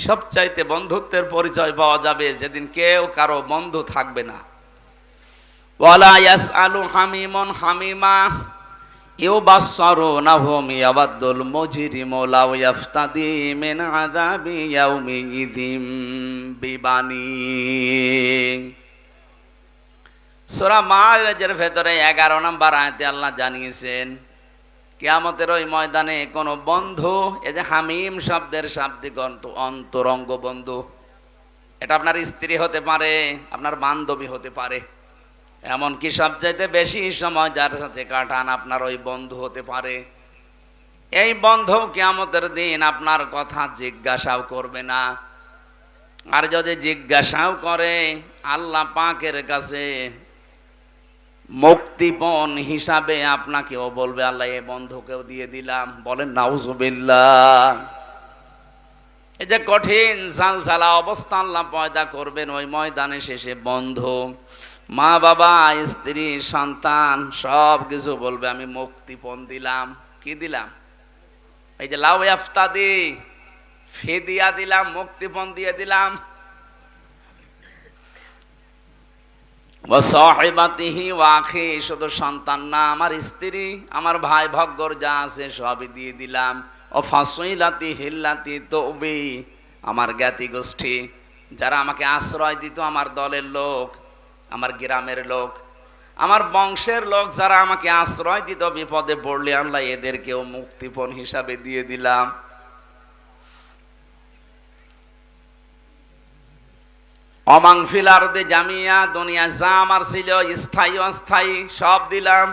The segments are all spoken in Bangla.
সবচাইতে বন্ধুত্বের পরিচয় পাওয়া যাবে যেদিন কেউ কারো বন্ধু থাকবে না। ওয়ালা ইয়াসআলু হামিমুন হামিমা ইউবাসসারুনাহুম ইয়াওয়াদ্দুল মুজরিমু লাউ ইয়াফতাদি মিন আযাবি ইয়াউমিযিম বিবানি। সূরা মাআরিজের ভেতরে 11 নম্বর আয়াতে আল্লাহ জানিয়েছেন কিয়ামতের ওই ময়দানে কোন বন্ধু, এই যে হামিম শব্দের শাব্দিক অর্থ অন্তরঙ্গ বন্ধু, এটা আপনার স্ত্রী হতে পারে, আপনার বান্ধবী হতে পারে, এমনকি সবচাইতে বেশি সময় যার সাথে কাটান আপনার ওই বন্ধু হতে পারে। এই বন্ধু কিয়ামতের দিন আপনার কথা জিজ্ঞাসাও করবে না, আর যদি জিজ্ঞাসাও করে আল্লাহ পাকের কাছে মুক্তিপণ হিসাবে আপনাকেও বলবে আল্লাহ এই বন্ধুকেও দিয়ে দিলাম। বলেন নাউজুবিল্লাহ। এই যে কঠিন সালসালা অবস্থা আল্লাহ পয়দা করবেন ওই ময়দানে শেষে, বন্ধু, মা বাবা, স্ত্রী, সন্তান সব কিছু বলবে আমি মুক্তিপণ দিলাম। কি দিলাম? এই যে লাউ ইয়াফতাদি, ফিদিয়া দিলাম, মুক্তিপণ দিয়ে দিলাম। ওয়াসাহিবাতিহি ওয়াখি, শুধু সন্তান না, আমার স্ত্রী, আমার ভাই ভগ্গর যা আছে সবই দিয়ে দিলাম। ও ফাসইলাতি হিল্লাতি তৌবি, আমার জ্ঞাতি গোষ্ঠী যারা আমাকে আশ্রয় দিত, আমার দলের লোক, আমার গ্রামের লোক, আমার বংশের লোক যারা আমাকে আশ্রয় দিত বিপদে পড়লে আল্লাহ এদেরকেও মুক্তিপণ হিসাবে দিয়ে দিলাম। অমাং ফিল আরদে জামিয়া, দুনিয়া যা আমার ছিল স্থায়ী অস্থায়ী সব দিলাম।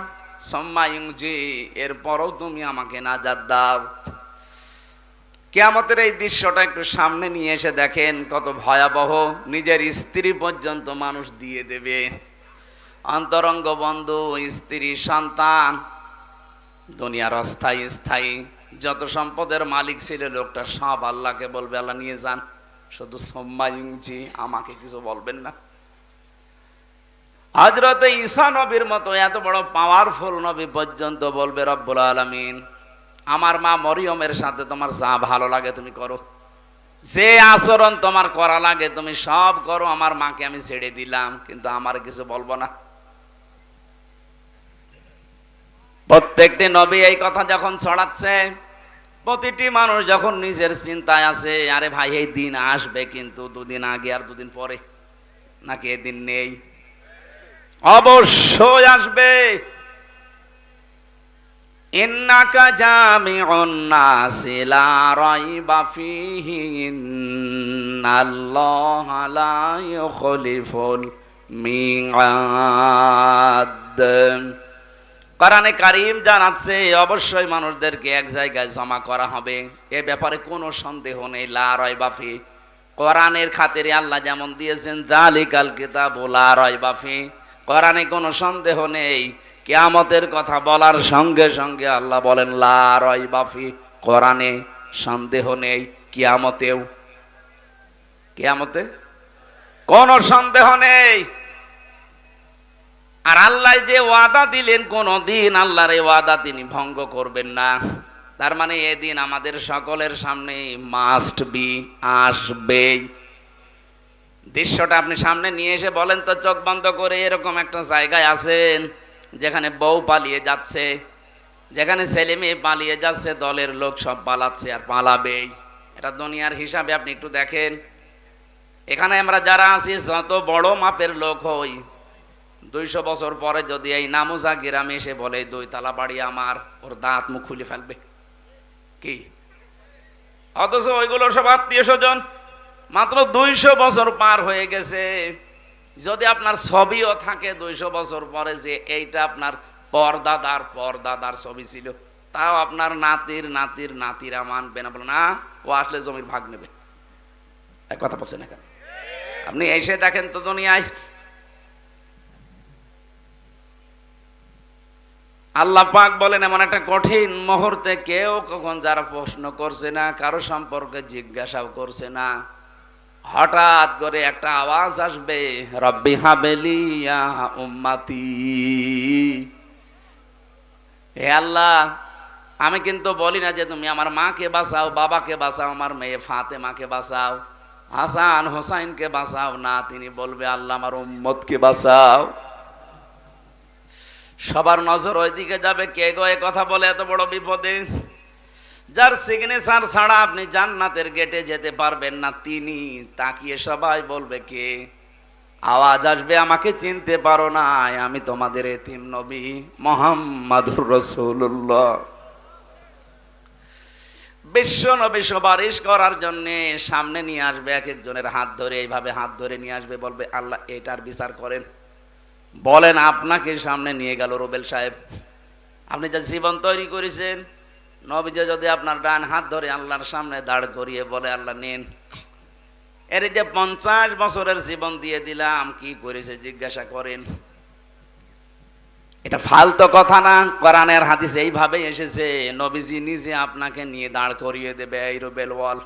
সুম্মা ইউনজি, এরপরও তুমি আমাকে নাজাত দাও। কিয়ামতের এই দৃশ্যটা একটু সামনে নিয়ে এসে দেখেন কত ভয়াবহ। নিজের স্ত্রী পর্যন্ত মানুষ দিয়ে দেবে, অন্তরঙ্গ বন্ধু, স্ত্রী, সন্তান, দুনিয়ার অস্থায়ী স্থায়ী যত সম্পদের মালিক ছিল লোকটা সব আল্লাহকে বলবে আল্লাহ নিয়ে যান, শুধু সোম্মাইজি আমাকে কিছু বলবেন না। হযরত ঈসা নবীর মতো এত বড় পাওয়ারফুল নবী পর্যন্ত বলবে রব্বুল আলামিন আমার মা মরিয়মের সাথে তোমার যা ভালো লাগে তুমি করো, যে আচরণ তোমার করা লাগে তুমি সব করো, আমার মাকে আমি ছেড়ে দিলাম, কিন্তু আমার কিছু বলবো না। প্রত্যেকটি নবী এই কথা যখন ছড়াচ্ছে, প্রতিটি মানুষ যখন নিজের চিন্তায় আছে আরে ভাই এই দিন আসবে, কিন্তু দুদিন আগে আর দুদিন পরে, নাকি এদিন নেই? অবশ্যই আসবে। ইন্নাকা জামিউন নাসি লা রাইবা ফীহি ইন্নাল্লাহা লা ইউখলিফুল মিআদ। কোরআনে কারীম জানাচ্ছে অবশ্যই মানুষদেরকে এক জায়গায় জমা করা হবে, এ ব্যাপারে কোনো সন্দেহ নেই। লা রাইবা ফি, কোরআনের খাতিরে আল্লাহ যেমন দিয়েছেন যালিকাল কিতাবু লা রাইবা ফি, কোরআনে কোনো সন্দেহ নেই। কিয়ামতের কথা বলার সঙ্গে সঙ্গে আল্লাহ বলেন লা রাইবা ফি, কোরআনে সন্দেহ নেই, কিয়ামতেও, কিয়ামতে কোনো সন্দেহ নেই। আর আল্লাহ যে ওয়াদা দিলেন কোনদিন আল্লাহর এই ওয়াদা তিনি ভঙ্গ করবেন না। তার মানে এদিন আমাদের সকলের সামনে মাস্ট বি, আসবেই। দৃশ্যটা আপনি সামনে নিয়ে এসে বলেন তো চোখ বন্ধ করে, এরকম একটা জায়গায় আছেন যেখানে বউ পালিয়ে যাচ্ছে, যেখানে ছেলে মেয়ে পালিয়ে যাচ্ছে, দলের লোক সব পালাচ্ছে আর পালাবেই। এটা দুনিয়ার হিসাবে আপনি একটু দেখেন। এখানে আমরা যারা আছি যত বড় মাপের লোক হই, 200 বছর পরে যদি এই নামুজা গ্রামে এসে বলে 2 তালা বাড়ি আমার, ওর দাঁত মুখ খুলে ফেলবে কি? অথচ ওইগুলো সব আত্মীয় স্বজন, মাত্র 200 বছর পার হয়ে গেছে। যদি আপনার ছবিও থাকে 200 বছর পরে যে এইটা আপনার পরদাদার পরদাদার ছবি ছিল, তাও আপনার নাতির নাতির নাতিরা মানবে না, বলে না ও আসলে জমির ভাগ নেবে। এক কথা বলছেন এখানে, আপনি এসে দেখেন তো দুনিয়ায়। আল্লাহ পাক বলেন এমন একটা কঠিন মুহূর্তে কেউ কখন যারা প্রশ্ন করছে না, কারো সম্পর্কে জিজ্ঞাসাও করছে না, হঠাৎ করে একটা আওয়াজ আসবে, রব্বি হাবেলি ইয়া উম্মতি, হে আল্লাহ আমি কিন্তু বলি না যে তুমি আমার মাকে বাঁচাও, বাবাকে বাঁচাও, আমার মেয়ে ফাতেমাকে বাঁচাও, হাসান হোসাইনকে বাঁচাও না। তিনি বলবে আল্লাহ আমার উম্মতকে বাঁচাও। সবার নজর ওইদিকে যাবে। কে গো এ কথা বলে এত বড় বিপদে? যার সিগনেচার ছাড়া আপনি জান্নাতের গেটে যেতে পারবেন না, তিনি। তাকিয়ে সবাই বলবে কে? আওয়াজ আসবে, আমাকে চিনতে পারো না, আমি তোমাদের এতিম নবী মুহাম্মাদুর রাসূলুল্লাহ। বিশ্ব নবী সুপারিশ করার জন্য সামনে নিয়ে আসবে, এক একজনের হাত ধরে, এইভাবে হাত ধরে নিয়ে আসবে, বলবে আল্লাহ এটার বিচার করেন। বলেন আপনাকে সামনে নিয়ে গেল রুবেল সাহেব, আপনি যা জীবন তৈরি করেছেন, নবীজি যদি আপনার ডান হাত ধরে আল্লাহর সামনে দাঁড় করিয়ে বলে আল্লাহ নেন, এর যে 50 বছরের জীবন দিয়ে দিলাম, কি করেছে জিজ্ঞাসা করেন। এটা ফালতু কথা না, কোরআনের হাদিস এইভাবেই এসেছে। নবীজি নিজে আপনাকে নিয়ে দাঁড় করিয়ে দেবে, এই রুবেল ওয়াল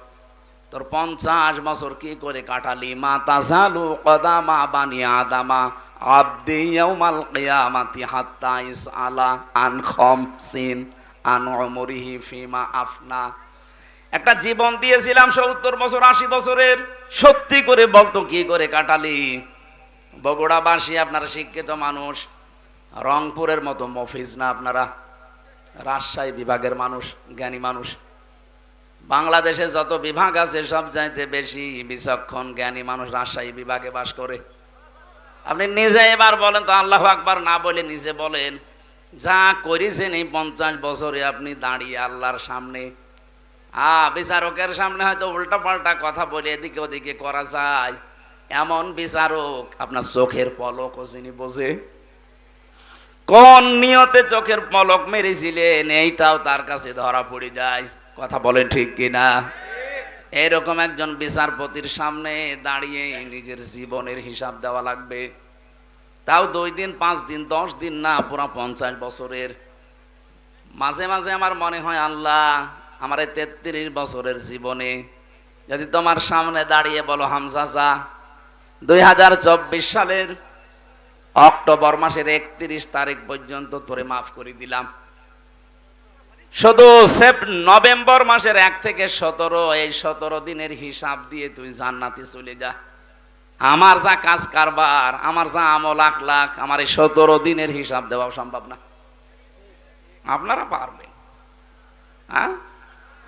তোর 50 বছর কি করে কাটালি? মা তাজালু কদামা বানি আদামা আবদি ইয়াউমাল কিয়ামাতি হাত্তা ইসআলা আন খামসিন আন উমরিহি ফিমা আফনা। একটা জীবন দিয়েছিলাম 70 বছর 80 বছরের, সত্যি করে বলতো কি করে কাটালি? বগুড়াবাসী আপনারা শিক্ষিত মানুষ, রংপুরের মতো মফিজ না আপনারা, রাজশাহী বিভাগের মানুষ, জ্ঞানী মানুষ। বাংলাদেশে যত বিভাগ আছে সব চাইতে বেশি বিচক্ষণ জ্ঞানী মানুষ রাজশাহী বিভাগে বাস করে। আপনি নিজে এবার বলেন তো, আল্লাহু আকবার না বলে নিজে বলেন, যা করেছেন এই 50 বছরে আপনি দাঁড়িয়ে আল্লাহর সামনে, বিচারকের সামনে হয়তো উল্টা পাল্টা কথা বলে এদিকে ওদিকে করা যায়, এমন বিচারক আপনার চোখের পলকও যিনি বোঝে, কোন নিয়তে চোখের পলক মেরেছিলেন এইটাও তার কাছে ধরা পড়ে যায়। কথা বলেন ঠিক কিনা? এরকম একজন বিচারপতির সামনে দাঁড়িয়ে নিজের জীবনের হিসাব দেওয়া লাগবে, তাও 2 দিন 5 দিন 10 দিন না, পুরো 50 বছরের। মাঝে মাঝে আমার মনে হয় আল্লাহ আমার এই 33 বছরের জীবনে যদি তোমার সামনে দাঁড়িয়ে বলো হামজাজা 2024 সালের অক্টোবর মাসের 31 তারিখ পর্যন্ত তোরে মাফ করে দিলাম, শুধু নভেম্বর মাসের 1 থেকে 17, এই 17 দিনের হিসাব দিয়ে তুই জান্নাতে চলে যা। আমার যা কাজ কারবার, আমার যা আমল আখলাক, আমার এই 17 দিনের হিসাব দেওয়া সম্ভব না। আপনারা পারবেন? হ্যাঁ,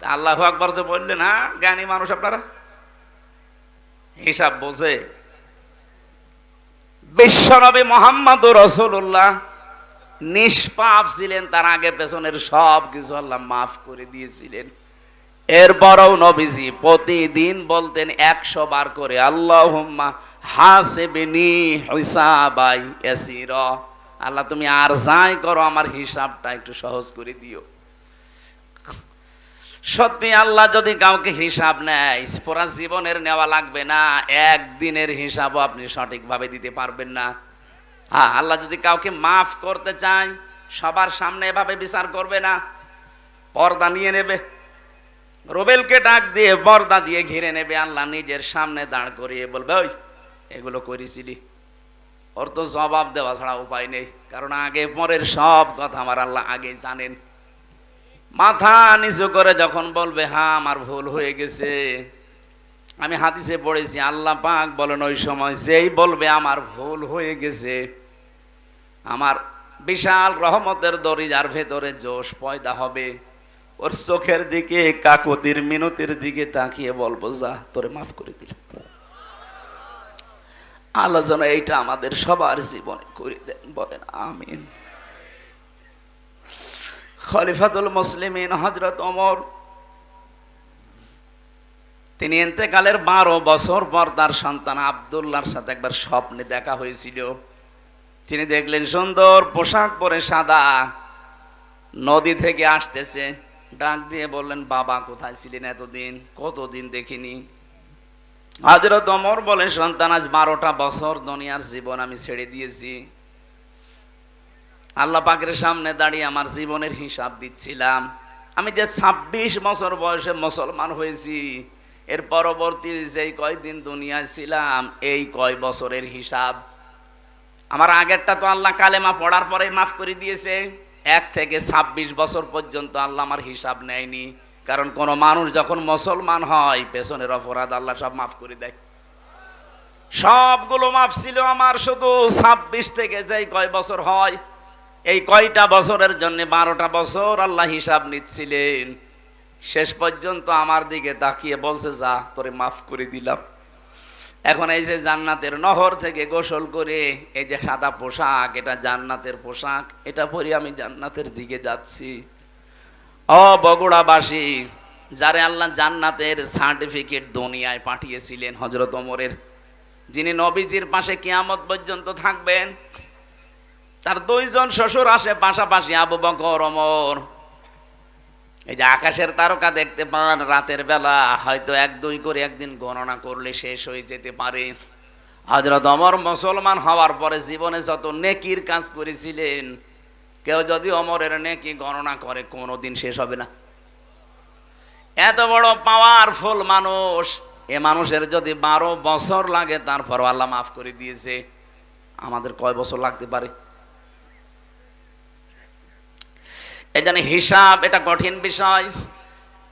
আল্লাহু আকবার যে বললেন, হ্যাঁ জ্ঞানী মানুষ আপনারা, হিসাব বোঝে। বিশ্বনবী মুহাম্মদুর রাসূলুল্লাহ নিষ্পাপ ছিলেন, তার আগে পেছনের সব কিছু আল্লাহ মাফ করে দিয়েছিলেন। এরপরও নবীজি প্রতিদিন বলতেন 100 বার করে আল্লাহুম্মা হাসিবনি হিসাবাই ইয়াসিরা, আল্লাহ তুমি আর যাই করো আমার হিসাবটা একটু সহজ করে দিও। সত্যি আল্লাহ যদি কাউকে হিসাব নেয়, পুরা জীবনের নেওয়া লাগবে না, একদিনের হিসাবও আপনি সঠিকভাবে দিতে পারবেন না। হ্যাঁ, আল্লাহ যদি কাউকে মাফ করতে চায়, সবার সামনে এভাবে বিচার করবে না, পর্দা নিয়ে নেবে, রুবেলকে ডাক দিয়ে পর্দা দিয়ে ঘিরে নেবে, আল্লাহ নিজের সামনে দাঁড় করিয়ে বলবে ওই এগুলো করেছিলি। ওর তো জবাব দেওয়া ছাড়া উপায় নেই, কারণ আগে পরের সব কথা আমার আল্লাহ আগে জানেন। মাথা নিচু করে যখন বলবে হ্যাঁ আমার ভুল হয়ে গেছে, আমি হাদিসে পড়েছি আল্লাহ পাক বলেন ওই সময় যেই বলবে আমার ভুল হয়ে গেছে, আমার বিশাল রহমতের দরিজার ভেতরে জোশ পয়দা হবে, ওর চোখের দিকে কাকুতির মিনতির দিকে তাকিয়ে বলবো যা তোরে মাফ করে দিল। আল্লাহ যেন এইটা আমাদের সবার জীবনে করে দেন, বলেন আমিন। খলিফাতুল মুসলিমিন হযরত ওমর, তিনি ইন্তেকালের 12 বছর পর তার সন্তান আব্দুল্লাহর সাথে একবার স্বপ্নে দেখা হয়েছিল। তিনি দেখলেন সুন্দর পোশাক পরে সাদা নদী থেকে আসতেছে, ডাক দিয়ে বললেন বাবা কোথায় ছিলেন এতদিন, কতদিন দেখিনি। হযরত ওমর বলে সন্তান আজ 12টা বছর দুনিয়ার জীবন আমি ছেড়ে দিয়েছি, আল্লাহ পাকের সামনে দাঁড়িয়ে আমার জীবনের হিসাব দিচ্ছিলাম। আমি যে 26 বছর বয়সে মুসলমান হয়েছি, এর পরবর্তী যেই কয়দিন দুনিয়ায় ছিলাম এই কয় বছরের হিসাব। আমার আগেরটা তো আল্লাহ কালেমা পড়ার পরে মাফ করে দিয়েছে, 1 থেকে 26 বছর পর্যন্ত আল্লাহ আমার হিসাব নেয়নি। কারণ কোন মানুষ যখন মুসলমান হয় পেছনের অপরাধ আল্লাহ সব মাফ করে দেয়। সবগুলো মাফ ছিল আমার, শুধু 26 থেকে যেই কয় বছর হয়, এই কয়টা বছরের জন্য 12টা বছর আল্লাহ হিসাব নিচ্ছিলেন। শেষ পর্যন্ত আমার দিকে তাকিয়ে বলছে, যা তোরে মাফ করে দিলাম। এখন এই যে জান্নাতের নহর থেকে গোসল করে এই যে সাদা পোশাক, এটা জান্নাতের পোশাক, এটা পরে আমি জান্নাতের দিকে যাচ্ছি। ও বগুড়াবাসী, যারে আল্লাহ জান্নাতের সার্টিফিকেট দুনিয়ায় পাঠিয়েছিলেন হযরত ওমরের, যিনি নবীজির পাশে কিয়ামত পর্যন্ত থাকবেন, তার 2 জন শ্বশুর আসে পাশাপাশি, আবু বকর, ওমর। এই যে আকাশের তারকা দেখতে পান রাতের বেলা, হয়তো 1-2 করে একদিন গণনা করলে শেষ হয়ে যেতে পারে। হযরত ওমর মুসলমান হওয়ার পরে জীবনে যত নেকির কাজ করেছিলেন, কেউ যদি ওমরের নেকি গণনা করে কোনোদিন শেষ হবে না। এত বড় পাওয়ারফুল মানুষ, এ মানুষের যদি 12 বছর লাগে তারপর আল্লাহ মাফ করে দিয়েছে, আমাদের কয় বছর লাগতে পারে? এজন্য হিসাব এটা কঠিন বিষয়।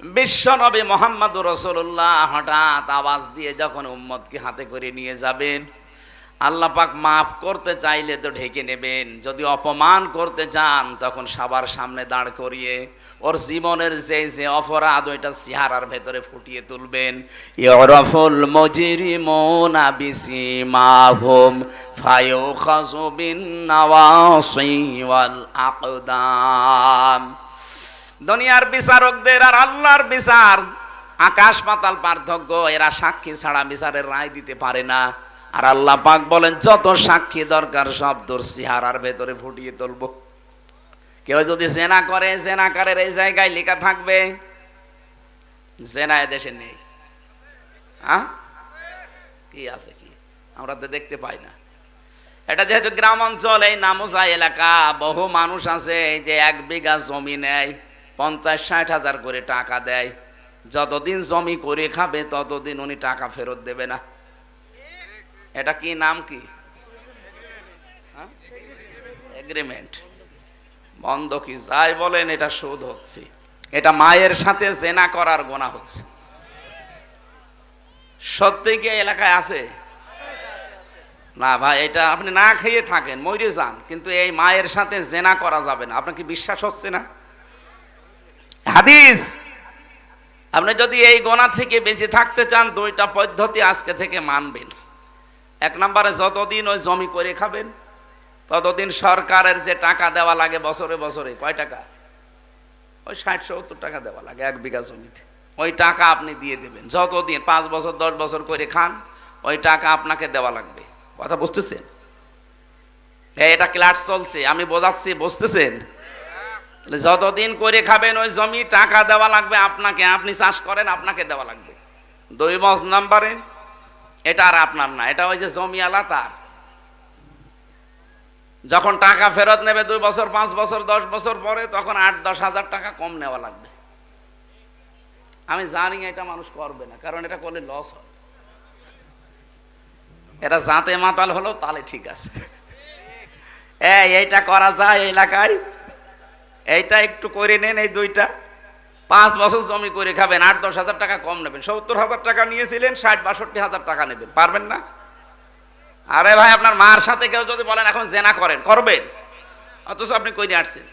বিশ্ব নবী মুহাম্মদুর রাসূলুল্লাহ হঠাৎ আওয়াজ দিয়ে যখন উম্মতকে হাতে করে নিয়ে যাবেন, আল্লাহ পাক মাফ করতে চাইলে তো ঢেকে নেবেন, যদি অপমান করতে চান তখন সবার সামনে দাঁড় করিয়ে ওর জীবনের যে অপরাধ ওইটা চেহারার ভেতরে ফুটিয়ে তুলবেন। ইউরাফুল মুজরিমুনা বিসিমাহুম ফায়ুখাযু বিন নাওয়াসি ওয়াল আকদাম। দুনিয়ার বিচারকদের আর আল্লাহর বিচার আকাশ পাতাল পার্থক্য। এরা সাক্ষী ছাড়া বিচারের রায় দিতে পারে না। আর আল্লাহ পাক বলেন, যত সাক্ষী দরকার সব তোর চেহারার ভেতরে ফুটিয়ে তুলবো। কেউ যদি জেনা করে, জেনাকারের এই জায়গায় লেখা থাকবে, জেনা এদেশে নেই। হ্যাঁ, কি আছে? কি আমরা তো দেখতে পাই না। এটা যেহেতু গ্রাম অঞ্চল, এই নামোজা এলাকা, বহু মানুষ আছে এই যে 1 বিঘা জমি নেয়, 50-60 হাজার করে টাকা দেয়। যতদিন জমি করে খাবে ততদিন উনি টাকা ফেরত দেবে না। এটা কি নাম? কি এগ্রিমেন্ট, বন্ধকি যাই বলেন, এটা সুদ হচ্ছে। এটা মায়ের সাথে জেনা করার গুনাহ হচ্ছে। সত্যি কি এলাকায় আছে? না ভাই, এটা আপনি না খেয়ে থাকেন, মরে যান, কিন্তু এই মায়ের সাথে জেনা করা যাবে না। আপনার কি বিশ্বাস হচ্ছে না? হাদিস। আপনি যদি এই গুনাহ থেকে বেঁচে থাকতে চান, 2টা পদ্ধতি আজকে থেকে মানবেন। 1 নম্বরে, যতদিন ওই জমি করে খাবেন ততদিন সরকারের যে টাকা দেওয়া লাগে বছরে বছরে, কয় টাকা? ওই 60-70 টাকা দেওয়া লাগে 1 বিঘা জমিতে। ওই টাকা আপনি দিয়ে দেবেন। যতদিন 5 বছর 10 বছর করে খান, ওই টাকা আপনাকে দেওয়া লাগবে। কথা বুঝতেছেন? এটা ক্লাস চলছে, আমি বোঝাচ্ছি, বুঝতেছেন? যতদিন করে খাবেন ওই জমি টাকা দেওয়া লাগবে আপনাকে। আপনি চাষ করেন, আপনাকে দেওয়া লাগবে। 2 নম্বরে, এটা আর আপনার না, এটা ওই যে জমিওয়ালা তার। যখন টাকা ফেরত নেবে 2 বছর, 5 বছর, 10 বছর পরে, তখন 8-10 হাজার টাকা কম নেওয়া লাগবে। আমি জানি এটা মানুষ করবে না, কারণ এটা করলে লস হয়। এটা জাতে মাতাল হলো তাহলে ঠিক আছে, এইটা করা যায় এলাকায়, এইটা একটু করে নেন। এই 2টা 5 বছর জমি করে খাবেন, 8-10 হাজার টাকা কম নেবেন। 70 হাজার টাকা নিয়েছিলেন, 60-62 হাজার টাকা নেবেন। পারবেন না? আরে ভাই, আপনার মার সাথে কেউ যদি বলেন এখন জেনা করেন, করবেন? অথচ আপনি কইরে আসছেন।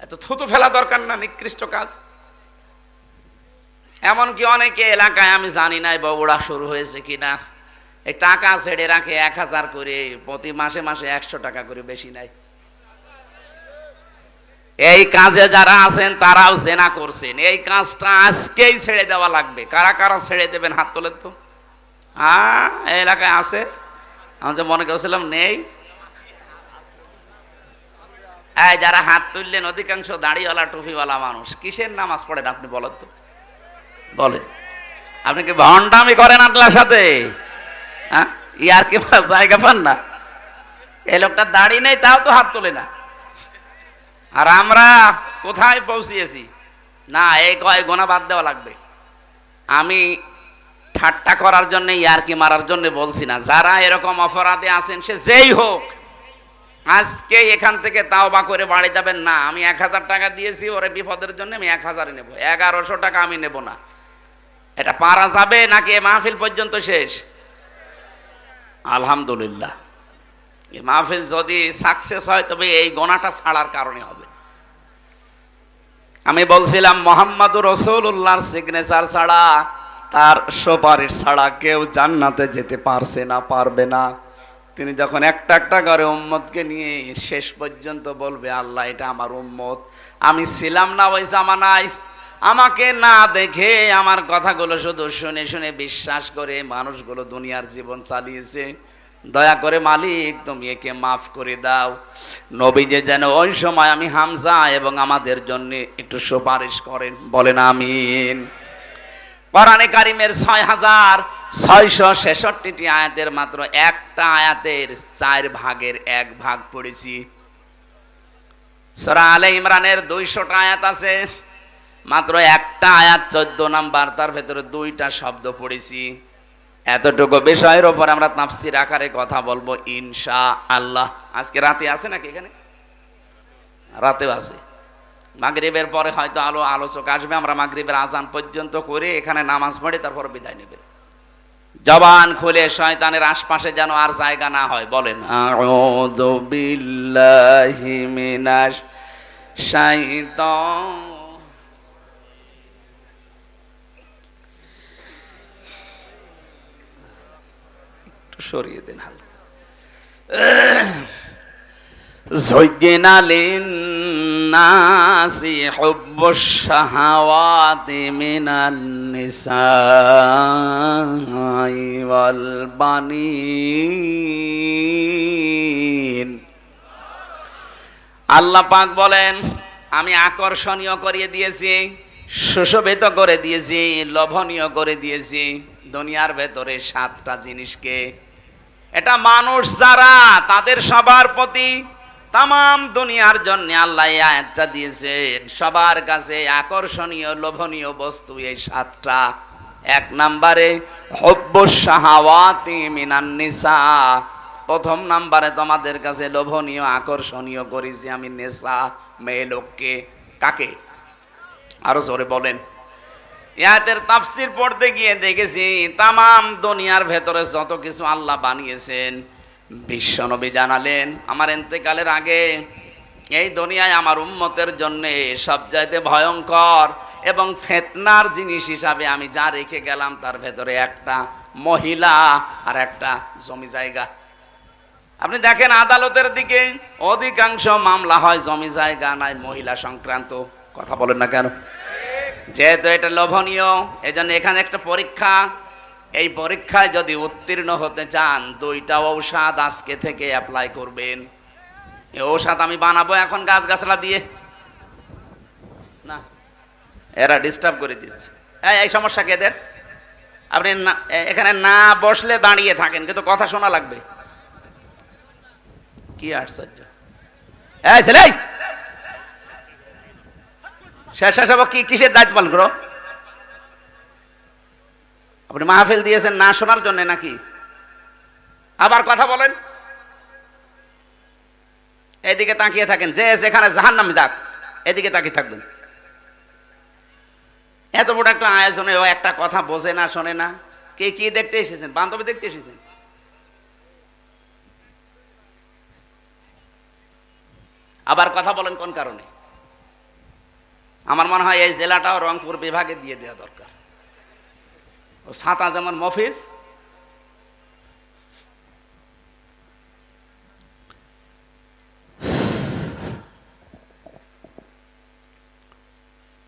এত থুতু ফেলা দরকার না, নিকৃষ্ট কাজ। এমনকি অনেকে এলাকায়, আমি জানি না বগুড়া শুরু হয়েছে কিনা, এই টাকা ছেড়ে রাখে 1000 করে, প্রতি মাসে মাসে 100 টাকা করে, বেশি নাই। এই কাজে যারা আছেন তারাও জেনা করছেন। এই কাজটা আজকেই ছেড়ে দেওয়া লাগবে। কারা কারা ছেড়ে দেবেন হাত তোলেন তো। হ্যাঁ, এই এলাকায় আছে। আমি তো মনে করছিলাম নেই। এই যারা হাত তুললেন অধিকাংশ দাড়িওয়ালা টুপিওয়ালা মানুষ। কিসের নামাজ পড়েন আপনি বলেন তো? বলেন, আপনি কি ভণ্ডামি করেন আল্লাহর সাথে? হ্যাঁ, ইয়ার কি জায়গা পান না? এই লোকটা দাড়ি নেই, তাও তো হাত তোলে না। আর আমরা কোথায় পৌঁছিয়েছি? না, এই কয় গোনা বাদ দেওয়া লাগবে। আমি ঠাট্টা করার জন্য, ইয়ারকি মারার জন্য বলছি না। যারা এরকম অপরাধে আছেন, সে যেই হোক, আজকে এখান থেকে তাওবা করে বাড়ি যাবেন না, আমি 1000 টাকা দিয়েছি ওরে বিপদের জন্য, আমি 1000 নেব, 1100 টাকা আমি নেব না। এটা পারা যাবে নাকি এ মাহফিল পর্যন্ত শেষ? আলহামদুলিল্লাহ, এই মাহফিল যদি সাকসেস হয় তবে এই গোনাটা ছাড়ার কারণে হবে। আমি বলছিলাম মুহাম্মদুর রাসূলুল্লাহর সিগনেচার ছাড়া, তার সুপারিশ ছাড়া কেউ জান্নাতে যেতে পারছে না, পারবে না। তিনি যখন একটা একটা করে উম্মতকে নিয়ে শেষ পর্যন্ত বলবে, আল্লাহ এটা আমার উম্মত, আমি ছিলাম না ওই জামানায়, আমাকে না দেখে আমার কথাগুলো শুধু শুনে শুনে বিশ্বাস করে মানুষগুলো দুনিয়ার জীবন চালিয়েছে, দয়া করে মালিক তুমি একে মাফ করে দাও। নবীজি যেন ওই সময় আমি হামজা এবং আমাদের জন্য একটু সুপারিশ করেন, বলেন আমিন। কোরআনে কারিমের 6666টি আয়াতের মাত্র একটা আয়াতের 4 ভাগের 1 ভাগ পড়েছি। সূরা আলে ইমরানের 200টা আয়াত আছে, মাত্র একটা আয়াত 14 নাম্বার, তার ভেতরে 2টা শব্দ পড়েছি। এতটুকু বিষয়ের উপর আমরা তাফসীর আকারে কথা বলবো ইনশাআল্লাহ। আজকে রাতে আছে নাকি? এখানে রাতেও আছে। মাগরিবের পরে হয়তো আলোচক আসবে, আমরা মাগরিবের আজান পর্যন্ত করে এখানে নামাজ পড়ে তারপর বিদায় নেবেন। জবান খুলে শয়তানের আশপাশে যেন আর জায়গা না হয়, বলেন আউযু বিল্লাহি মিনাশ শাইতান। একটু সরিয়ে দেন হালকা। যুজ্জিনা লিন-নাসি হুব্বুশ শাহাওয়াতি মিনান নিসাই ওয়াল বানিন। আল্লাহ পাক বলেন, আমি আকর্ষণীয় করে দিয়েছি, সুশোভিত করে দিয়েছি, লোভনীয় করে দিয়েছি দুনিয়ার ভেতরে 7টা জিনিসকে। এটা মানুষ যারা, তাদের সবার প্রতি, তামাম দুনিয়ার জন্য আল্লাহ এই আয়াতটা দিয়েছেন। সবার কাছে আকর্ষণীয় লোভনীয় বস্তু এই 7টা। 1 নম্বরে হুব্বুশ শাহাওয়াতি মিনান নিসা, প্রথম নম্বরে তোমাদের কাছে লোভনীয় আকর্ষণীয় করেছি আমি নেশা, মেয়ে লোককে। কাকে? আরো জোরে বলেন। আয়াতের তাফসীর পড়তে গিয়ে দেখেছি তামাম দুনিয়ার ভেতরে যত কিছু আল্লাহ বানিয়েছেন, বিশ্বনবী জানালেন আমার ইন্তেকালের আগে এই দুনিয়ায় আমার উম্মতের জন্য সবচাইতে ভয়ঙ্কর এবং ফিতনার জিনিস হিসাবে আমি যা রেখে গেলাম তার ভেতরে একটা মহিলা আর একটা জমি জায়গা। আপনি দেখেন আদালতের দিকে অধিকাংশ মামলা হয় জমি জায়গা নাই মহিলা সংক্রান্ত। কথা বলেন না কেন? যেহেতু এটা লোভনীয়, এজন্য এখানে একটা পরীক্ষা। এই পরীক্ষায় যদি উত্তীর্ণ হতে চান 2টা ঔষধ আজকে থেকে অ্যাপ্লাই করবেন। এই ঔষধ আমি বানাবো এখন গাছগাছলা দিয়ে না, এরা ডিস্টার্ব করে দিচ্ছে। এই সমস্যা কেদের? আপনি এখানে না বসলে দাঁড়িয়ে থাকেন, কিন্তু কথা শোনা লাগবে। কি আশ্চর্য! এই ছেলে, স্বেচ্ছাসেবক কি কিসের দায়িত্ব পালন করো? আপনি মাহফিল দিয়েছেন না শোনার জন্য নাকি? আবার কথা বলেন। এদিকে তাকিয়ে থাকেন, যে যেখানে জাহান্নামে যাক এদিকে তাকিয়ে থাকবেন। এত বড় একটা আয়োজনে ও একটা কথা বোঝে না, শোনে না। কে কি দেখতে এসেছেন? বান্ধবী দেখতে এসেছেন? আবার কথা বলেন কোন কারণে? আমার মনে হয় এই জেলাটাও রংপুর বিভাগে দিয়ে দেওয়া দরকার। ও ছাতা যেমন মফিজ,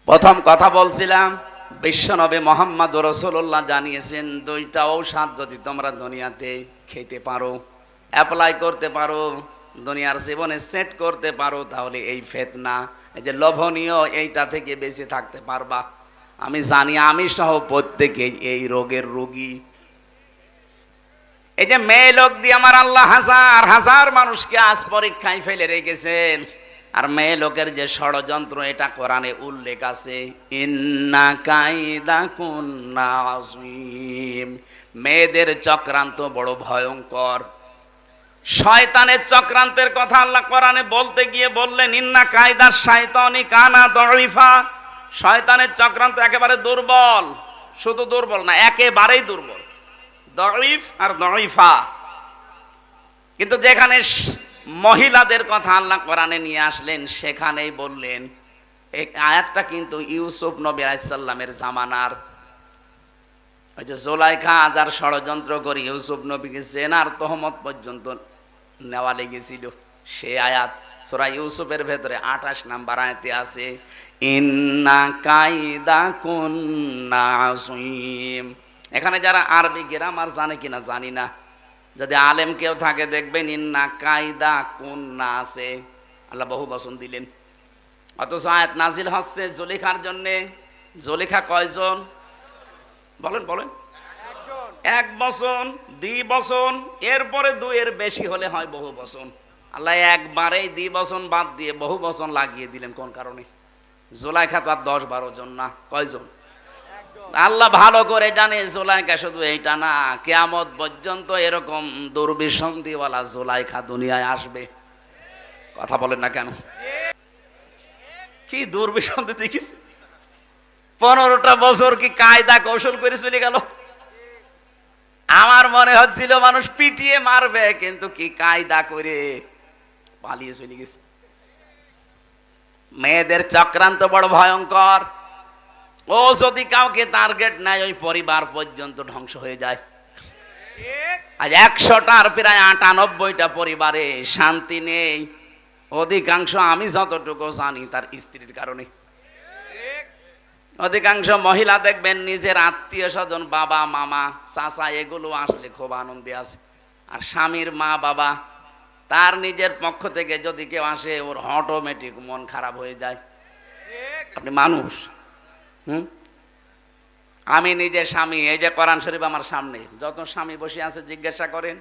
প্রথম কথা বলছিলাম বিশ্বনবী মুহাম্মদুর রাসূলুল্লাহ জানিয়েছেন 2টা ঔষধ যদি তোমরা দুনিয়াতে খেতে পারো, অ্যাপ্লাই করতে পারো, দুনিয়ার জীবনে সেট করতে পারো, তাহলে এই ফিতনা, এই যে লোভনীয়, এইটা থেকে বেঁচে থাকতে পারবা। আমি জানি আমি সহ প্রত্যেকেই এই রোগের রোগী। এই যে মেয়ে লোক দিয়ে আমার আল্লাহ হাজার হাজার মানুষকে আজ পরীক্ষায় ফেলে রেখেছেন। আর মেয়ে লোকের যে ষড়যন্ত্র, এটা কোরআনে উল্লেখ আছে, ইন্না কাইদাকুন্না আযীম। মেয়েদের চক্রান্ত বড় ভয়ঙ্কর। শয়তানের চক্রান্তের কথা আল্লাহ কোরআনে বলতে গিয়ে বললেন ইন্না কায়দা শাইতানি কানা দাঈফা। শয়তানের চক্রান্ত একেবারে দুর্বল, শুধু দুর্বল না, একেবারেই দুর্বল, দাঈফ আর দাঈফা। কিন্তু যেখানে মহিলাদের কথা আল্লাহ কোরআনে নিয়ে আসলেন সেখানেই বললেন, এই আয়াতটা কিন্তু ইউসুফ নবী আলাইহিস সালামের জামানার। ওই যে জুলাইখা আজার ষড়যন্ত্র করে ইউসুফ নবীকে জেনার তহমত পর্যন্ত নেওয়া লেগেছিল, সে আয়াত সূরা ইউসুফের ভেতরে 28 নাম্বার আয়াতে আছে ইন্না কায়দা কুন্না আযীম। এখানে যারা আরবি গ্রামার জানে কিনা জানি না, যদি আলেম কেউ থাকে দেখবেন ইন্না কায়দা কুন্না আছে, আল্লাহ বহু বচন দিলেন। অথচ আয়াত নাজিল হচ্ছে জুলেখার জন্যে। জুলেখা কয়জন বলেন বলেন? এক বচন, দ্বি বচন, এরপরে দুইয়ের বেশি হলে হয় বহু বচন। আল্লাহ একবারেই দ্বি বচন বাদ দিয়ে বহু বচন লাগিয়ে দিলেন কোন কারণে? জুলাইখা তো আর 10-12 জন না, কয়জন? আল্লাহ ভালো করে জানে জুলাইখা শুধু এইটা না, কিয়ামত পর্যন্ত এরকম দুর্বিসন্ধিওয়ালা জুলাইখা দুনিয়ায় আসবে। কথা বলেন না কেন? কি দুর্বিসন্ধি দেখিস, 15টা বছর কি কায়দা কৌশল করে চলে গেল। আমার মনে হচ্ছিল মানুষ পিটিয়ে মারবে, কিন্তু কি কায়দা করে পালিয়ে চলে গেছে। মেয়েদের চক্রান্ত বড় ভয়ঙ্কর। ও যদি কাউকে টার্গেট নেয় ওই পরিবার পর্যন্ত ধ্বংস হয়ে যায়। আজ 100টার প্রায় 98টা পরিবারে শান্তি নেই। অধিকাংশ, আমি যতটুকু জানি, তার স্ত্রীর কারণে। অধিকাংশ মহিলা দেখবেন নিজের আত্মীয় স্বজন, বাবা মামা চাচা এগুলো আসলে খুব আনন্দে আছে, আর স্বামীর মা বাবা তার নিজের পক্ষ থেকে যদি কেউ আসে ওর অটোমেটিক মন খারাপ হয়ে যায়। আপনি মানুষ, আমি নিজে স্বামী, এই যে কোরআন শরীফ আমার সামনে, যত স্বামী বসে আছে জিজ্ঞাসা করেন,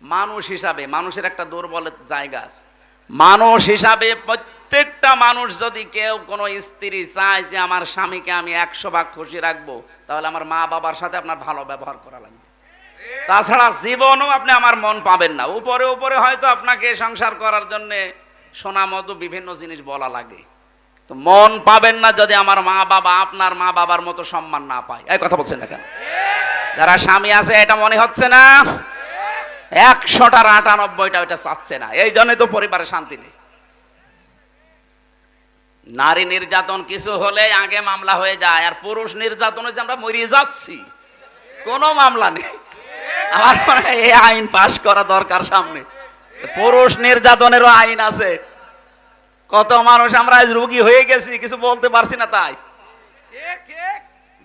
মানুষ হিসাবে মানুষের একটা দুর্বল জায়গা আছে। মানুষ হিসাবে প্রত্যেকটা মানুষ যদি কেউ কোনো স্ত্রী চায় যে আমার স্বামীকে আমি 100 ভাগ খুশি রাখবো, তাহলে আমার মা বাবার সাথে আপনার ভালো ব্যবহার করা লাগবে। তাছাড়া জীবনও আপনি আমার মন পাবেন না। উপরে উপরে হয়তো আপনাকে সংসার করার জন্য সোনা মতো বিভিন্ন জিনিস বলা লাগে, তো মন পাবেন না যদি আমার মা বাবা আপনার মা বাবার মতো সম্মান না পায়। এই কথা বলছেন না কেন? যারা স্বামী আছে এটা মনে হচ্ছে না? 100টার 98টা ওইটা চাচ্ছে না, এই জন্যই তো পরিবারে শান্তি নেই। নারী নির্যাতন কিছু হলে আগে মামলা হয়ে যায়, আর পুরুষ নির্যাতনে যে আমরা মরিয়ে যাচ্ছি, কোনো মামলা নেই। আমার মনে হয় এই আইন পাশ করা দরকার সামনে। পুরুষ নির্যাতনেরও আইন আছে। কত মানুষ আমরা আজ রোগী হয়ে গেছি, কিছু বলতে পারছি না। তাই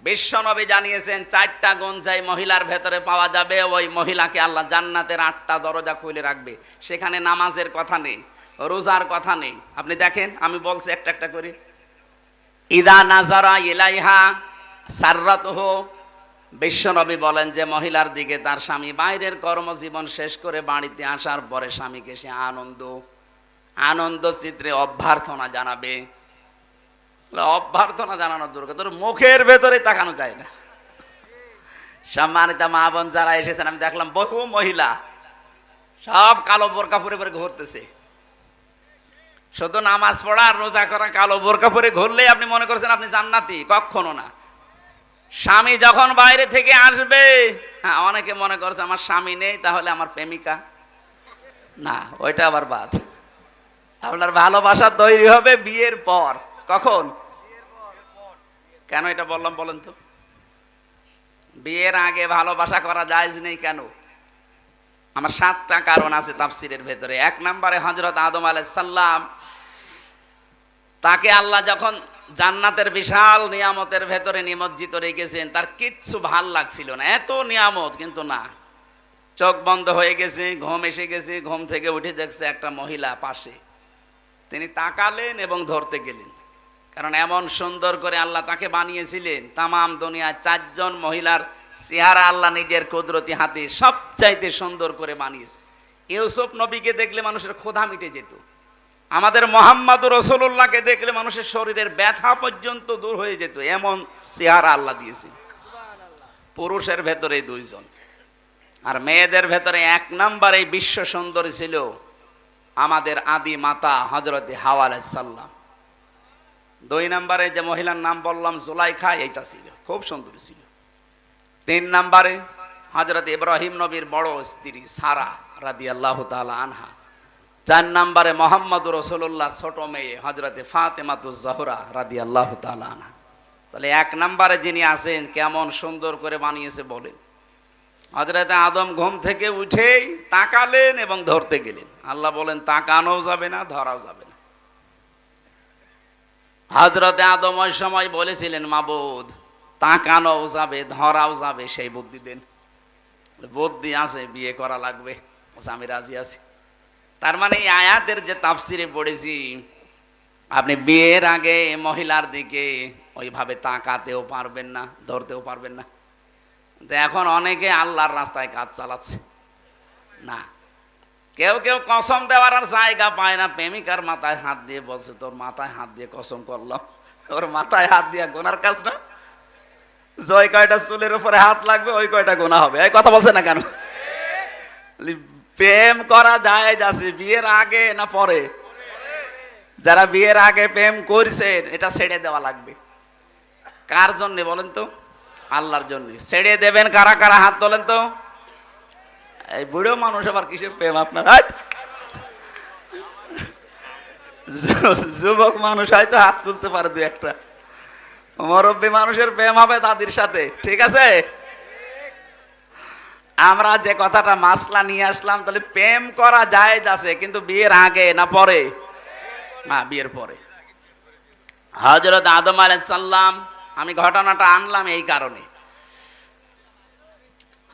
বিশ্বনবী জানিয়েছেন 4টা গুণ যাই মহিলার ভেতরে পাওয়া যাবে, ওই মহিলাকে আল্লাহ জান্নাতের 8টা দরজা খুলে রাখবে। সেখানে নামাজের কথা নেই, রোজার কথা নেই। আপনি দেখেন, আমি বলছি একটা একটা করে। ইদা নাজারা ইলাইহা সাররাতুহু, বিশ্বনবী বলেন যে মহিলার দিকে তার স্বামী বাইরের কর্মজীবন শেষ করে বাড়িতে আসার পরে স্বামীকে সে আনন্দ চিত্রে অভ্যর্থনা জানাবে। অভ্যর্থনা জানানোর দরকার, তোর মুখের ভেতরে তাকানো যায় না। সম্মানিত মা বোন যারা এসেছেন, আমি দেখলাম বহু মহিলা সব কালো বোরকা পরে পরে ঘুরতেছে। শুধু নামাজ পড়া আর রোজা করা, কালো বোরকা পরে ঘুরলেই আপনি মনে করছেন আপনি জান্নাতি। কখনো না। স্বামী যখন বাইরে থেকে আসবে, হ্যাঁ, অনেকে মনে করছে আমার স্বামী নেই তাহলে আমার প্রেমিকা। না, ওইটা আবার বাদ। আপনার ভালোবাসা তৈরি হবে বিয়ের পর। কখন? কেন এটা বললাম বলেন তো? বিয়ের আগে ভালোবাসা করা জায়েজ নেই কেন? আমার 7টা কারণ আছে তাফসিরের ভেতরে। 1 নম্বরে হযরত আদম আলাইহিস সালাম, তাকে আল্লাহ যখন জান্নাতের বিশাল নিয়ামতের ভেতরে নিমজ্জিত রেখেছেন, তার কিচ্ছু ভাল লাগছিল না, এত নিয়ামত, কিন্তু না, চোখ বন্ধ হয়ে গেছে, ঘুম এসে গেছে, ঘুম থেকে উঠে দেখছে একটা মহিলা পাশে। তিনি তাকালেন এবং ধরতে গেলেন, কারণ এমন সুন্দর করে আল্লাহ তাকে বানিয়েছিলেন। তামাম দুনিয়া 4 জন মহিলার চেহারা আল্লাহ নিজের কুদরতি হাতে সবচাইতে সুন্দর করে বানিয়েছে। ইউসুফ নবীকে দেখলে মানুষের ক্ষুধা মিটে যেত। আমাদের মুহাম্মদুর রাসূলুল্লাহকে দেখলে মানুষের শরীরের ব্যথা পর্যন্ত দূর হয়ে যেত, এমন চেহারা আল্লাহ দিয়েছে। পুরুষের ভেতরে 2 জন, আর মেয়েদের ভেতরে 1 নম্বরে বিশ্ব সুন্দরী ছিল আমাদের আদি মাতা হযরতে হাওয়া আলাইহিস সালাম। 2 নম্বরে যে মহিলার নাম বললাম জুলাইখা, এইটা ছিল খুব সুন্দরী ছিল। 3 নম্বরে হযরত ইব্রাহিম নবীর বড় স্ত্রী সারা রাদিয়াল্লাহু তাআলা আনহা। 4 নম্বরে মুহাম্মদুর রাসূলুল্লাহ ছোট মেয়ে হযরতে ফাতেমাতুজ জাহরা রাদিয়াল্লাহু তাআলা আনহা। তাহলে 1 নম্বরে যিনি আছেন কেমন সুন্দর করে বানিয়েছে বলেন। হযরতে আদম ঘুম থেকে উঠেই তাকালেন এবং ধরতে গেলেন। আল্লাহ বলেন তাকানোও যাবে না, ধরাও যাবে না। হযরতে আদম ওই সময় বলেছিলেন মাবুদ তাকানোও যাবে, ধরাও যাবে, সেই বুদ্ধি দেন। বুদ্ধি আছে, বিয়ে করা লাগবে। আমি রাজি আছি। তার মানে এই আয়াতের যে তাফসিরে পড়েছি, আপনি বিয়ের আগে মহিলার দিকে ওইভাবে তাকাতেও পারবেন না, ধরতেও পারবেন না। এখন অনেকে আল্লাহর রাস্তায় কাজ চালাচ্ছে না। কেউ কেউ কসম দেওয়ার আর জায়গা পায় না, প্রেমিকার মাথায় হাত দিয়ে বলছে তোর মাথায় হাত দিয়ে কসম করলাম। ওর মাথায় হাত দিয়ে গোনার কাজ না, জয় কয়টা চুলের উপরে হাত লাগবে ওই কয়টা গোনা হবে। এই কথা বলছে না কেন? প্রেম করা যায় যাচ্ছে বিয়ের আগে না পরে? যারা বিয়ের আগে প্রেম করছেন এটা ছেড়ে দেওয়া লাগবে। কার জন্য বলেন তো? আল্লাহর জন্য। ছেড়ে দেবেন কারা কারা? হাত তোলেন তো। এই বুড়ো মানুষ আবার কিসের প্রেম আপনার? যুবক মানুষ হয়তো হাত তুলতে পারে 2-1টা। মুরব্বী মানুষের প্রেম হবে তাদের সাথে, ঠিক আছে? আমরা যে কথাটা মাসলা নিয়ে আসলাম, তাহলে প্রেম করা যায় যাচ্ছে কিন্তু বিয়ের আগে না পরে? না, বিয়ের পরে। হযরত আদম আলাইহিস সালাম, আমি ঘটনাটা আনলাম এই কারণে,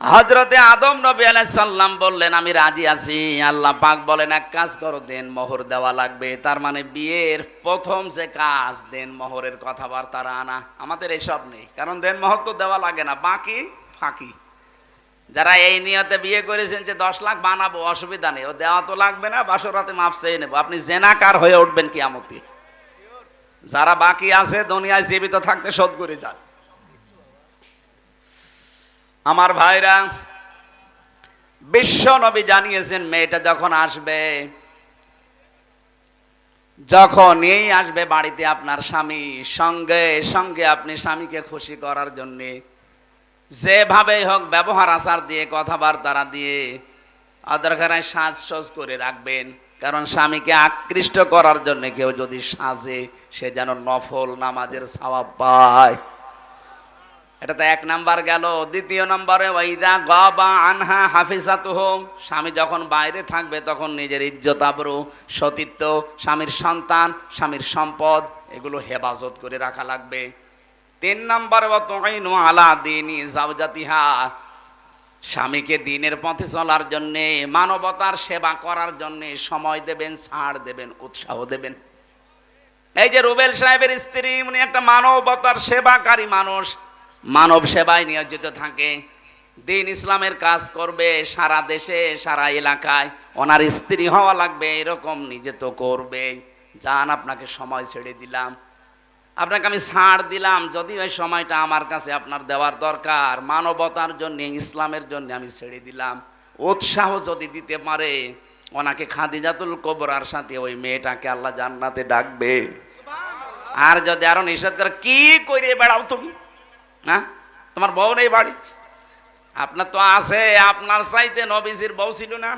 হযরতে আদম নবী আলাইহিস সালাম বললেন আমি রাজি আছি। আল্লাহ পাক বলেন এক কাজ করো, দেন মোহর দেওয়া লাগবে। তার মানে বিয়ের প্রথম যে কাজ দেন মোহরের কথাবার্তা আনা। আমাদের এসব নেই, কারণ দেন মোহর তো দেওয়া লাগে না, বাকি ফাঁকি। যারা এই নিয়তে বিয়ে করেছেন যে 10 লাখ বানাবো, অসুবিধা নেই, ও দেওয়া তো লাগবে না, বাসরাতে মাপ চেয়ে নেবো। আপনি জেনাকার হয়ে উঠবেন কিয়ামতে। যারা বাকি আছে দুনিয়ায় জীবিত থাকতে শোধ করে যান। আমার ভাইরা, বিশ্ব নবী জানিয়েছেন মেয়েটা যখন আসবে, যখন এই আসবে বাড়িতে আপনার স্বামী, সঙ্গে সঙ্গে আপনি স্বামীকে খুশি করার জন্য যেভাবে হোক ব্যবহার আচার দিয়ে কথাবার্তা দিয়ে অদরকারায় সাজসজ করে রাখবেন। কারণ স্বামীকে আকৃষ্ট করার জন্য কেউ যদি সাজে, সে যেন নফল নামাজের সওয়াব পায়। এটা তো 1 নাম্বার গেল। 2 নম্বরে ওয়াইদা গাবা আনহা হাফিজাতুহু, স্বামী যখন বাইরে থাকবে তখন নিজের ইজ্জত আবরু, সতীত্ব, স্বামীর সন্তান, স্বামীর সম্পদ, এগুলো হেফাজত করে রাখা লাগবে। 3 নম্বরে ওয়া তুইনু আলা দীনি যাওজাতিহা, স্বামীকে দ্বীনের পথে চলার জন্য, মানবতার সেবা করার জন্য সময় দেবেন, ছাড় দেবেন, উৎসাহ দেবেন। এই যে রুবেল সাহেবের স্ত্রী, উনি একটা মানবতার সেবাকারী মানুষ, মানব সেবায় নিয়োজিত থাকে, দ্বীন ইসলামের কাজ করবে সারা দেশে সারা এলাকায়। ওনার স্ত্রী হওয়া লাগবে এরকম নিজে তো করবে। যান, আপনাকে সময় ছেড়ে দিলাম, আপনাকে আমি ছাড় দিলাম, যদি ওই সময়টা আমার কাছে আপনার দেওয়ার দরকার, মানবতার জন্য, ইসলামের জন্য আমি ছেড়ে দিলাম। উৎসাহ যদি দিতে পারে, ওনাকে খাদিজাতুল কুবরার সাথে ওই মেয়েটাকে আল্লাহ জান্নাতে ডাকবে। আর যদি আরো নিষেধ করে, কি করে বেড়াও তুমি, না তোমার বউ নেই বাড়ি? আপনার তো আছে, আপনার চাইতে নবীজির বউ ছিল না?